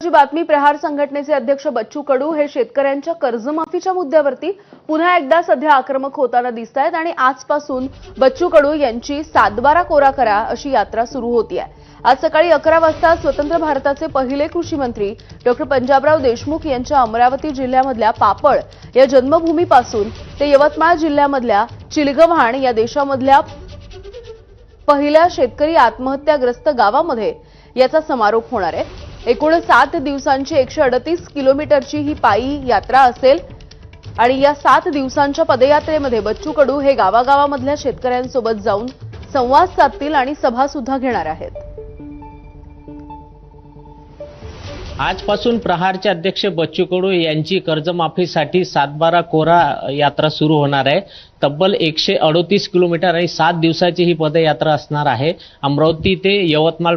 महत्त्वाची बातमी प्रहार संघटनेचे अध्यक्ष बच्चू कडू हे शेतकऱ्यांच्या कर्जमाफीच्या मुद्द्यावरती पुन्हा एकदा सध्या आक्रमक होताना दिसतायत आणि आजपासून बच्चू कडू यांची 7/12 कोरा करा अशी यात्रा सुरू होती आहे। आज सकाळी 11 वाजता स्वतंत्र भारताचे पहिले कृषी मंत्री डॉक्टर पंजाबराव देशमुख यांच्या अमरावती जिल्ह्यामधल्या पापळ या जन्मभूमीपासून ते यवतमाळ जिल्ह्यामधल्या चिलगव्हाण या देशामधल्या पहिल्या शेतकरी आत्महत्याग्रस्त गावामध्ये याचा समारोप होणार आहे। एकूण 7 दिवसांची 138 किलोमीटरची ही पायी यात्रा असेल आणि या 7 दिवसांच्या पदयात्रेमध्ये बच्चू कडू हे गावागावामधल्या शेतकऱ्यांसोबत जाऊन संवाद साधतील आणि सभा सुद्धा घेणार आहेत। आजपासून प्रहारचे अध्यक्ष बच्चू कडू यांची कर्जमाफीसाठी 7/12 कोरा यात्रा सुरू होणार आहे। तब्बल 138 किलोमीटर आणि 7 दिवसाची ही पदयात्रा असणार आहे। अमरावती ते यवतमाळ